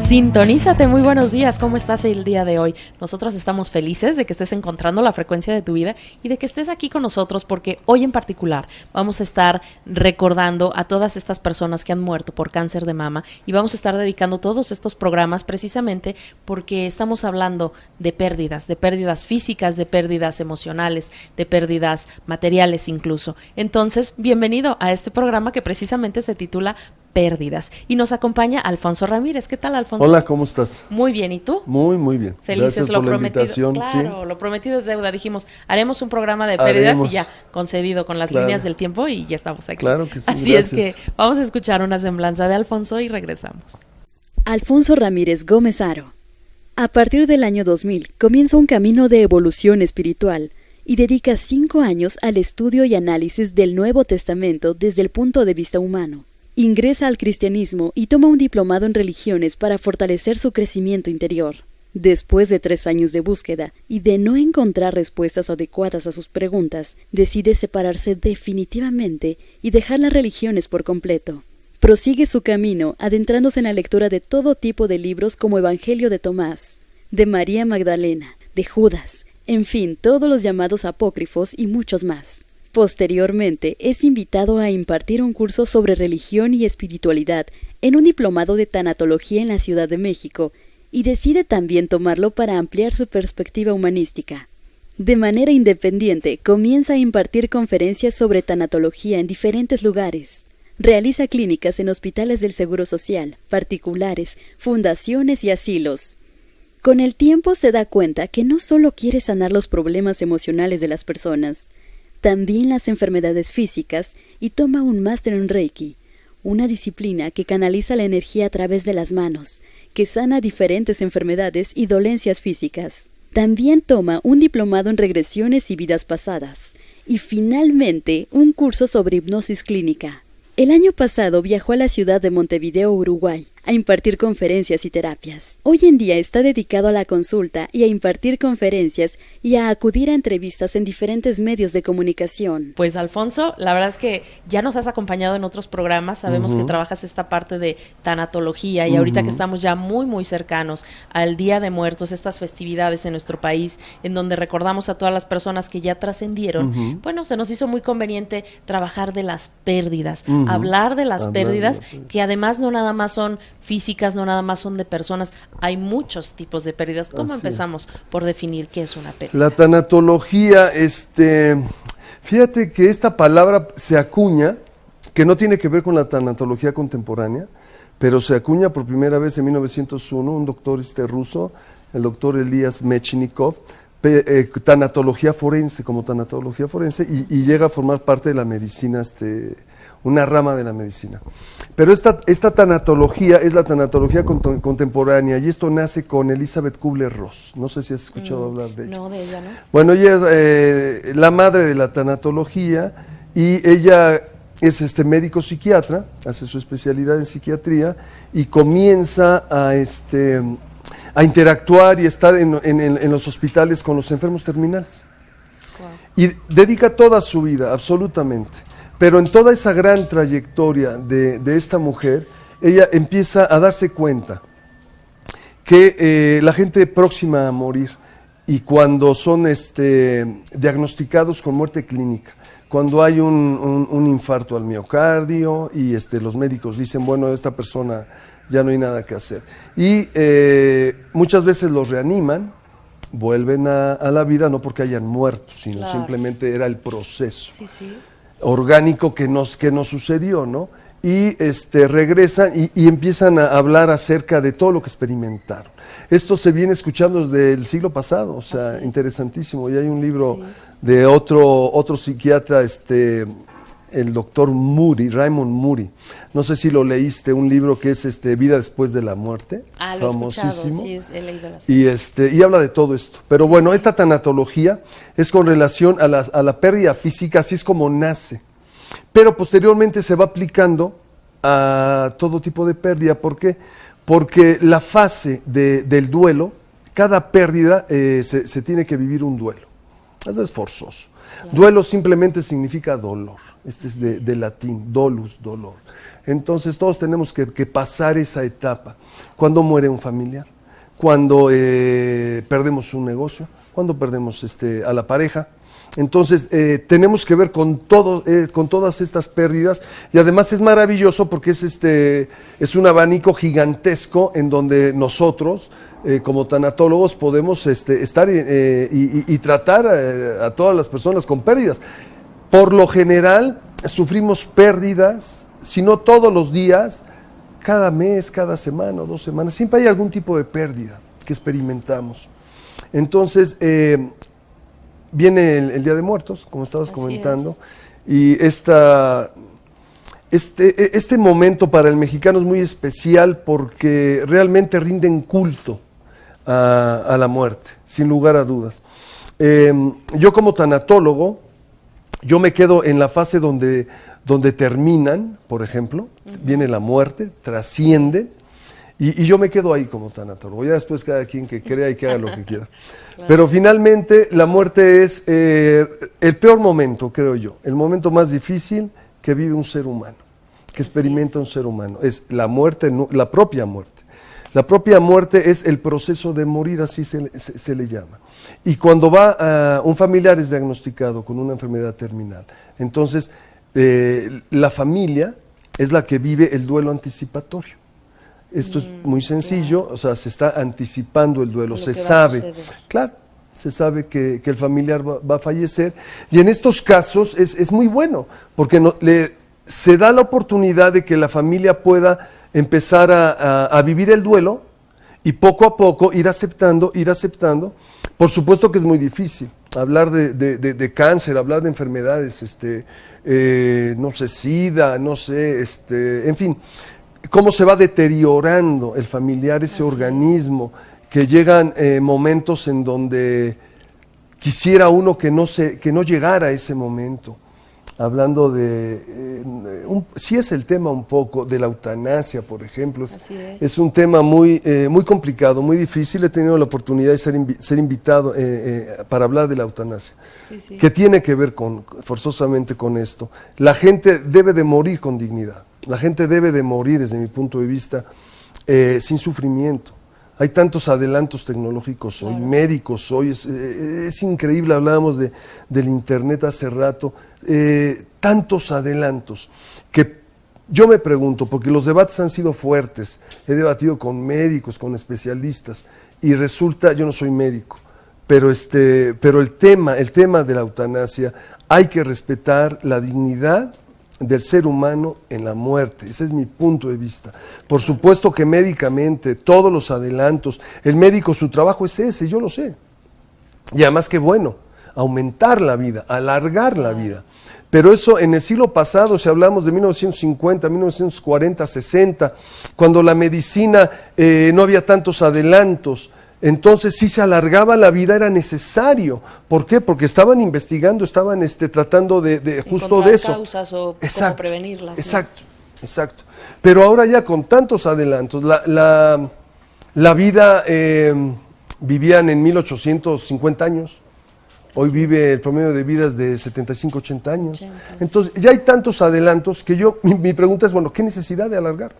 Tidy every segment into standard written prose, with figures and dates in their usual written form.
Sintonízate, muy buenos días, ¿cómo estás el día de hoy? Nosotros estamos felices de que estés encontrando la frecuencia de tu vida y de que estés aquí con nosotros porque hoy en particular vamos a estar recordando a todas estas personas que han muerto por cáncer de mama y vamos a estar dedicando todos estos programas precisamente porque estamos hablando de pérdidas físicas, de pérdidas emocionales, de pérdidas materiales incluso. Entonces, bienvenido a este programa que precisamente se titula Pérdidas. Y nos acompaña Alfonso Ramírez. ¿Qué tal, Alfonso? Hola, ¿cómo estás? Muy bien, ¿y tú? Muy, muy bien. Felices, gracias lo por la prometido. invitación. Claro, sí. Lo prometido es deuda. Dijimos, haremos un programa de pérdidas y ya, concedido con las líneas del tiempo y ya estamos aquí. Claro que sí, Así gracias. es que vamos a escuchar una semblanza de Alfonso y regresamos. Alfonso Ramírez Gómez Haro. A partir del año 2000 comienza un camino de evolución espiritual y dedica 5 años al estudio y análisis del Nuevo Testamento desde el punto de vista humano. Ingresa al cristianismo y toma un diplomado en religiones para fortalecer su crecimiento interior. Después de 3 años de búsqueda y de no encontrar respuestas adecuadas a sus preguntas, decide separarse definitivamente y dejar las religiones por completo. Prosigue su camino adentrándose en la lectura de todo tipo de libros como Evangelio de Tomás, de María Magdalena, de Judas, en fin, todos los llamados apócrifos y muchos más. Posteriormente, es invitado a impartir un curso sobre religión y espiritualidad en un diplomado de tanatología en la Ciudad de México y decide también tomarlo para ampliar su perspectiva humanística. De manera independiente, comienza a impartir conferencias sobre tanatología en diferentes lugares. Realiza clínicas en hospitales del Seguro Social, particulares, fundaciones y asilos. Con el tiempo se da cuenta que no solo quiere sanar los problemas emocionales de las personas, también las enfermedades físicas y toma un máster en Reiki, una disciplina que canaliza la energía a través de las manos, que sana diferentes enfermedades y dolencias físicas. También toma un diplomado en regresiones y vidas pasadas, y finalmente un curso sobre hipnosis clínica. El año pasado viajó a la ciudad de Montevideo, Uruguay, a impartir conferencias y terapias. Hoy en día está dedicado a la consulta y a impartir conferencias y a acudir a entrevistas en diferentes medios de comunicación. Pues Alfonso, la verdad es que ya nos has acompañado en otros programas, sabemos que trabajas esta parte de tanatología y ahorita que estamos ya muy muy cercanos al Día de Muertos, estas festividades en nuestro país en donde recordamos a todas las personas que ya trascendieron, bueno, se nos hizo muy conveniente trabajar de las pérdidas, hablar de las pérdidas que además no nada más son físicas, no nada más son de personas, hay muchos tipos de pérdidas. ¿Cómo empezamos por definir qué es una pérdida? La tanatología, fíjate que esta palabra se acuña, que no tiene que ver con la tanatología contemporánea, pero se acuña por primera vez en 1901, un doctor ruso, el doctor Elías Mechnikov, tanatología forense, como tanatología forense, y llega a formar parte de la medicina, una rama de la medicina. Pero esta tanatología es la tanatología contemporánea y esto nace con Elizabeth Kubler-Ross. No sé si has escuchado hablar de ella. No, de ella no. Bueno, ella es la madre de la tanatología y ella es médico psiquiatra, hace su especialidad en psiquiatría y comienza a interactuar y estar en los hospitales con los enfermos terminales. Wow. Y dedica toda su vida, absolutamente. Pero en toda esa gran trayectoria de esta mujer, ella empieza a darse cuenta que la gente próxima a morir y cuando son diagnosticados con muerte clínica, cuando hay un infarto al miocardio y los médicos dicen, bueno, esta persona ya no hay nada que hacer. Y muchas veces los reaniman, vuelven a la vida, no porque hayan muerto, sino simplemente era el proceso. Sí. Orgánico que nos sucedió, ¿no? Y regresan y empiezan a hablar acerca de todo lo que experimentaron. Esto se viene escuchando desde el siglo pasado, o sea, interesantísimo. Y hay un libro de otro psiquiatra, el doctor Moody, Raymond Moody. No sé si lo leíste, un libro que es Vida después de la muerte. Lo famosísimo. he escuchado, sí, he leído la serie. Y habla de todo esto. Pero bueno, esta tanatología es con relación a la pérdida física, así es como nace. Pero posteriormente se va aplicando a todo tipo de pérdida. ¿Por qué? Porque la fase del duelo, cada pérdida se tiene que vivir un duelo. Es forzoso. Duelo simplemente significa dolor. Este es de latín, dolus, dolor. Entonces todos tenemos que pasar esa etapa. Cuando muere un familiar, cuando perdemos un negocio, cuando perdemos a la pareja. Entonces tenemos que ver con todas estas pérdidas, y además es maravilloso porque es un abanico gigantesco en donde nosotros como tanatólogos podemos estar y tratar a todas las personas con pérdidas. Por lo general sufrimos pérdidas, si no todos los días, cada mes, cada semana o 2 semanas, siempre hay algún tipo de pérdida que experimentamos. Entonces viene el Día de Muertos, como estabas comentando, y este momento para el mexicano es muy especial porque realmente rinden culto a la muerte, sin lugar a dudas. Yo como tanatólogo, yo me quedo en la fase donde terminan, por ejemplo, viene la muerte, trasciende, y yo me quedo ahí como tanatólogo. Ya después cada quien que crea y que haga lo que quiera. Claro. Pero finalmente la muerte es el peor momento, creo yo, el momento más difícil que vive un ser humano, que experimenta un ser humano. Es la muerte, la propia muerte. La propia muerte es el proceso de morir, así se le llama. Y cuando un familiar es diagnosticado con una enfermedad terminal, entonces la familia es la que vive el duelo anticipatorio. Esto es muy sencillo, claro. O sea, se está anticipando el duelo, se sabe, claro, se sabe que el familiar va a fallecer, y en estos casos es muy bueno, porque se da la oportunidad de que la familia pueda empezar a vivir el duelo, y poco a poco ir aceptando. Por supuesto que es muy difícil hablar de cáncer, hablar de enfermedades, no sé, SIDA, no sé, en fin, cómo se va deteriorando el familiar, ese organismo, que llegan momentos en donde quisiera uno que no llegara a ese momento. Hablando sí es el tema un poco de la eutanasia, por ejemplo. Es un tema muy complicado, muy difícil. He tenido la oportunidad de ser invitado para hablar de la eutanasia, que tiene que ver forzosamente con esto. La gente debe de morir con dignidad. La gente debe de morir, desde mi punto de vista, sin sufrimiento. Hay tantos adelantos tecnológicos hoy, claro. Médicos hoy, es increíble, hablábamos del internet hace rato, tantos adelantos, que yo me pregunto, porque los debates han sido fuertes, he debatido con médicos, con especialistas, y resulta, yo no soy médico, pero el tema de la eutanasia, hay que respetar la dignidad del ser humano en la muerte. Ese es mi punto de vista. Por supuesto que médicamente, todos los adelantos, el médico, su trabajo es ese, yo lo sé. Y además que bueno, aumentar la vida, alargar la vida. Pero eso en el siglo pasado, si hablamos de 1950, 1940, 60, cuando la medicina no había tantos adelantos, entonces si se alargaba la vida era necesario. ¿Por qué? Porque estaban investigando, estaban tratando de justo de eso. Causas o exacto, cómo prevenirlas. Exacto. Pero ahora ya con tantos adelantos, la vida vivían en 1850 años. Hoy vive el promedio de vidas de 75, 80 años. Entonces ya hay tantos adelantos que mi pregunta es, bueno, ¿qué necesidad de alargar?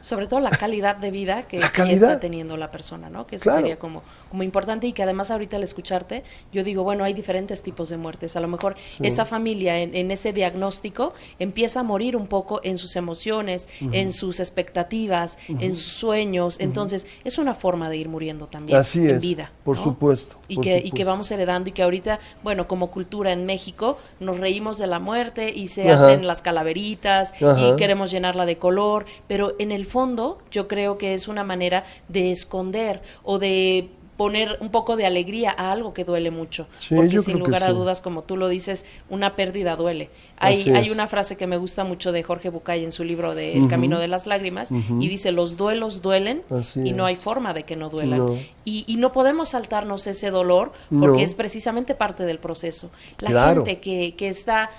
Sobre todo la calidad de vida que está teniendo la persona, ¿no? Que eso sería como importante, y que además ahorita al escucharte, yo digo, bueno, hay diferentes tipos de muertes. A lo mejor esa familia en ese diagnóstico empieza a morir un poco en sus emociones, en sus expectativas, en sus sueños. Entonces, es una forma de ir muriendo también en vida. Por supuesto. Y que vamos heredando, y que ahorita, bueno, como cultura en México, nos reímos de la muerte y se hacen las calaveritas y queremos llenarla de color, pero en el fondo yo creo que es una manera de esconder o de poner un poco de alegría a algo que duele mucho, porque sin lugar a dudas, como tú lo dices, una pérdida duele. Hay una frase que me gusta mucho de Jorge Bucay en su libro de El Camino de las Lágrimas, y dice, los duelos duelen y no hay forma de que no duelan. Y no podemos saltarnos ese dolor porque es precisamente parte del proceso. La gente que está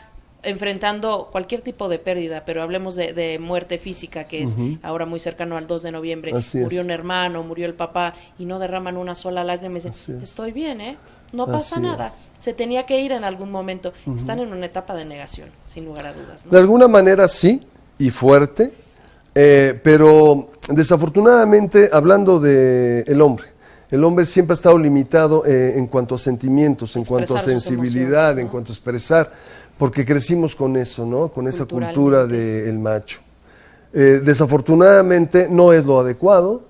enfrentando cualquier tipo de pérdida, pero hablemos de muerte física, que es ahora muy cercano al 2 de noviembre, murió un hermano, murió el papá, y no derraman una sola lágrima y dicen, estoy bien, no pasa Así nada. es. Se tenía que ir en algún momento. Están en una etapa de negación, sin lugar a dudas, ¿no? De alguna manera sí, y fuerte, pero desafortunadamente, hablando de el hombre siempre ha estado limitado en cuanto a sentimientos, en cuanto a Expresar sus sensibilidad, emociones, ¿no? en cuanto a expresar, porque crecimos con eso, ¿no? Con esa cultura del macho. Desafortunadamente no es lo adecuado,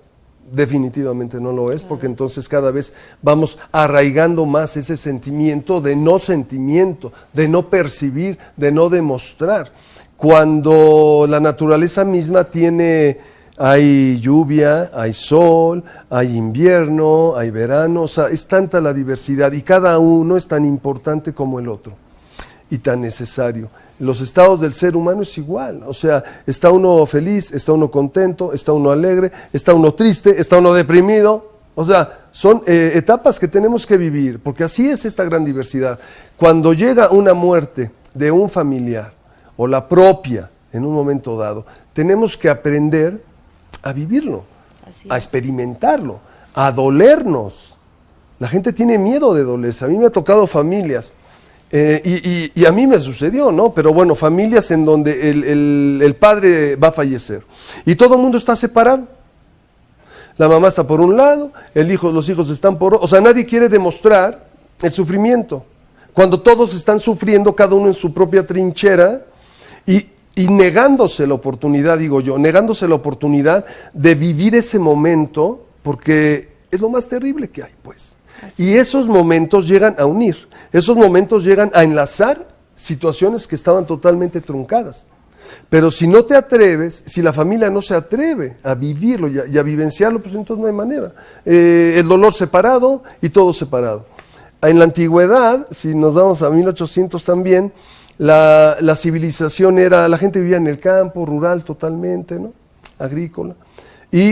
definitivamente no lo es, porque entonces cada vez vamos arraigando más ese sentimiento, de no percibir, de no demostrar. Cuando la naturaleza misma hay lluvia, hay sol, hay invierno, hay verano, o sea, es tanta la diversidad y cada uno es tan importante como el otro y tan necesario. Los estados del ser humano es igual, o sea, está uno feliz, está uno contento, está uno alegre, está uno triste, está uno deprimido, o sea, son etapas que tenemos que vivir, porque así es esta gran diversidad. Cuando llega una muerte de un familiar o la propia en un momento dado, tenemos que aprender a vivirlo, a experimentarlo, a dolernos. La gente tiene miedo de dolerse. A mí me ha tocado familias, y a mí me sucedió, ¿no? Pero bueno, familias en donde el padre va a fallecer y todo el mundo está separado. La mamá está por un lado, los hijos están por otro. O sea, nadie quiere demostrar el sufrimiento. Cuando todos están sufriendo, cada uno en su propia trinchera y negándose la oportunidad, digo yo, negándose la oportunidad de vivir ese momento, porque es lo más terrible que hay, pues. Y esos momentos llegan a unir, esos momentos llegan a enlazar situaciones que estaban totalmente truncadas. Pero si no te atreves, si la familia no se atreve a vivirlo y a vivenciarlo, pues entonces no hay manera. El dolor separado y todo separado. En la antigüedad, si nos vamos a 1800 también, la civilización la gente vivía en el campo, rural totalmente, ¿no? Agrícola,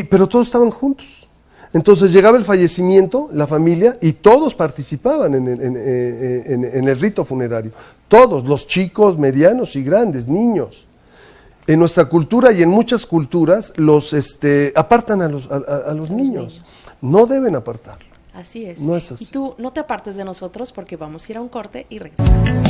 pero todos estaban juntos. Entonces llegaba el fallecimiento, la familia, y todos participaban en el rito funerario. Todos, los chicos, medianos y grandes, niños. En nuestra cultura y en muchas culturas apartan a los niños. No deben apartarlo. Así es. No es así. Y tú no te apartes de nosotros porque vamos a ir a un corte y regresamos.